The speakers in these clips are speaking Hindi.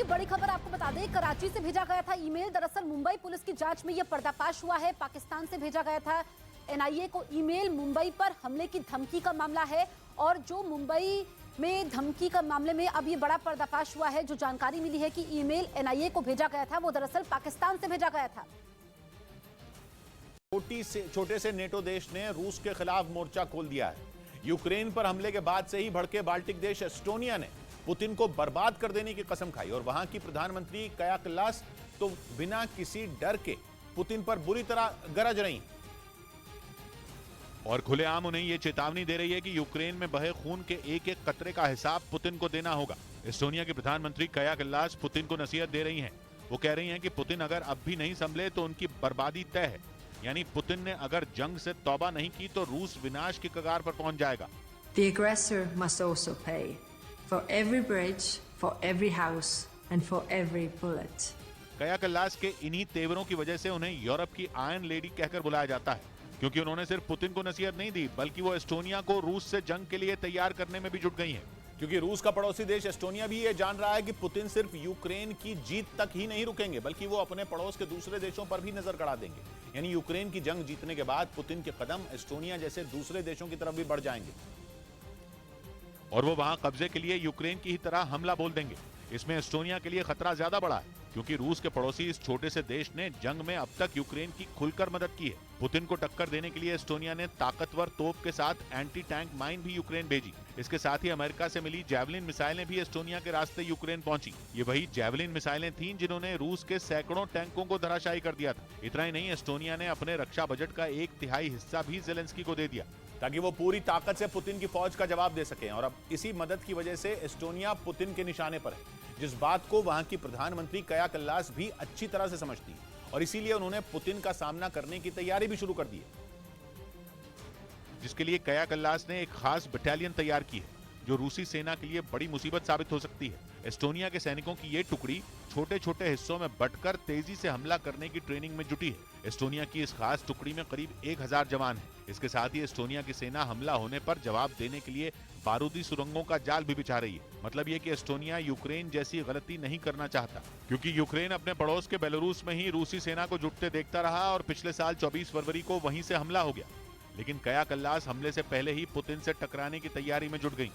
बड़ी खबर आपको बता दें, कराची से भेजा गया था ईमेल। दरअसल मुंबई पुलिस की जांच में यह पर्दाफाश हुआ है। पाकिस्तान से भेजा गया था एनआईए को ईमेल। मुंबई पर हमले की धमकी का मामला है और जो मुंबई में धमकी का मामले में अब ये बड़ा पर्दाफाश हुआ है। जो जानकारी मिली है कि ईमेल एनआईए को भेजा गया था वो दरअसल पाकिस्तान से भेजा गया था। छोटे से नेटो देश ने रूस के खिलाफ मोर्चा खोल दिया है। यूक्रेन पर हमले के बाद से ही भड़के बाल्टिक देश एस्टोनिया ने पुतिन को बर्बाद कर देने की कसम खाई और वहां की प्रधानमंत्री काया कल्लास तो बिना किसी डर के पुतिन पर बुरी तरह गरज रही और खुलेआम उन्हें यह चेतावनी दे रही है कि यूक्रेन में बहे खून के एक एक कतरे का हिसाब पुतिन को देना होगा। एस्टोनिया की प्रधानमंत्री काया कल्लास पुतिन को नसीहत दे रही हैं। वो कह रही हैं कि पुतिन अगर अब भी नहीं संभले तो उनकी बर्बादी तय है। यानी पुतिन ने अगर जंग से तौबा नहीं की तो रूस विनाश की कगार पर पहुंच जाएगा। The aggressor must also pay for every bridge, for every house and for every bullet. काया कल्लास के इन्हीं तेवरों की वजह से उन्हें यूरोप की आयरन लेडी कहकर बुलाया जाता है, क्योंकि उन्होंने सिर्फ पुतिन को नसीहत नहीं दी बल्कि वो एस्टोनिया को रूस से जंग के लिए तैयार करने में भी जुट गई हैं। क्योंकि रूस का पड़ोसी देश एस्टोनिया भी ये जान रहा है कि पुतिन सिर्फ यूक्रेन की जीत तक ही नहीं रुकेंगे बल्कि वो अपने पड़ोस के दूसरे देशों पर भी नजर गड़ा देंगे। यानी यूक्रेन की जंग जीतने के बाद पुतिन के कदम एस्टोनिया जैसे दूसरे देशों की तरफ भी बढ़ जाएंगे और वो वहां कब्जे के लिए यूक्रेन की ही तरह हमला बोल देंगे। इसमें एस्टोनिया के लिए खतरा ज्यादा बड़ा है क्योंकि रूस के पड़ोसी इस छोटे से देश ने जंग में अब तक यूक्रेन की खुलकर मदद की है। पुतिन को टक्कर देने के लिए एस्टोनिया ने ताकतवर तोप के साथ एंटी टैंक माइन भी यूक्रेन भेजी। इसके साथ ही अमेरिका से मिली जैवलिन मिसाइलें भी एस्टोनिया के रास्ते यूक्रेन पहुंची। ये वही जैवलिन मिसाइलें थीं जिन्होंने रूस के सैकड़ों टैंकों को धराशायी कर दिया था। इतना ही नहीं, एस्टोनिया ने अपने रक्षा बजट का 1/3 हिस्सा भी ज़ेलेंस्की को दे दिया ताकि वो पूरी ताकत से पुतिन की फौज का जवाब दे सकें। और अब इसी मदद की वजह से एस्टोनिया पुतिन के निशाने पर है, जिस बात को वहां की प्रधानमंत्री काया कल्लास भी अच्छी तरह से समझती है और इसीलिए उन्होंने पुतिन का सामना करने की तैयारी भी शुरू कर दी है, जिसके लिए काया कल्लास ने एक खास बटालियन तैयार की है जो रूसी सेना के लिए बड़ी मुसीबत साबित हो सकती है। एस्टोनिया के सैनिकों की ये टुकड़ी छोटे छोटे हिस्सों में बंटकर तेजी से हमला करने की ट्रेनिंग में जुटी है। एस्टोनिया की इस खास टुकड़ी में करीब 1000 जवान हैं। इसके साथ ही एस्टोनिया की सेना हमला होने पर जवाब देने के लिए बारूदी सुरंगों का जाल भी बिछा रही है। मतलब ये कि एस्टोनिया यूक्रेन जैसी गलती नहीं करना चाहता, क्योंकि यूक्रेन अपने पड़ोस के बेलारूस में ही रूसी सेना को जुटते देखता रहा और पिछले साल 24 फरवरी को वहीं से हमला हो गया। लेकिन काया कल्लास हमले से पहले ही पुतिन से टकराने की तैयारी में जुट गई।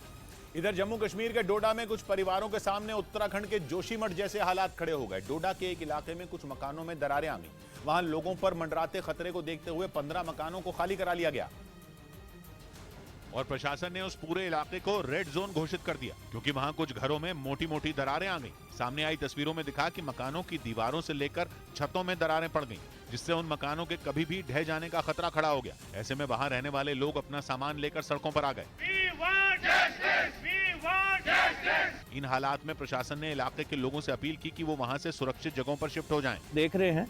इधर जम्मू कश्मीर के डोडा में कुछ परिवारों के सामने उत्तराखंड के जोशीमठ जैसे हालात खड़े हो गए। डोडा के एक इलाके में कुछ मकानों में दरारें आ गईं। वहां लोगों पर मंडराते खतरे को देखते हुए 15 मकानों को खाली करा लिया गया और प्रशासन ने उस पूरे इलाके को रेड जोन घोषित कर दिया क्योंकि वहां कुछ घरों में मोटी मोटी दरारें आ गईं। सामने आई तस्वीरों में दिखा कि मकानों की दीवारों से लेकर छतों में दरारें पड़ गईं, जिससे उन मकानों के कभी भी ढह जाने का खतरा खड़ा हो गया। ऐसे में वहां रहने वाले लोग अपना सामान लेकर सड़कों पर आ गए। इन हालात में प्रशासन ने इलाके के लोगों से अपील की कि वो वहां से सुरक्षित जगहों पर शिफ्ट हो जाएं। देख रहे हैं,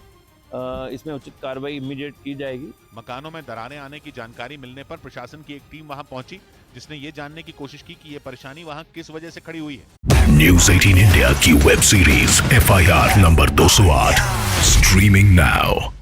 इसमें उचित कार्रवाई इमीडिएट की जाएगी। मकानों में दरारें आने की जानकारी मिलने पर प्रशासन की एक टीम वहां पहुंची, जिसने ये जानने की कोशिश की कि ये परेशानी वहां किस वजह से खड़ी हुई है। न्यूज़ 18 इंडिया की web series FIR number 208 streaming now.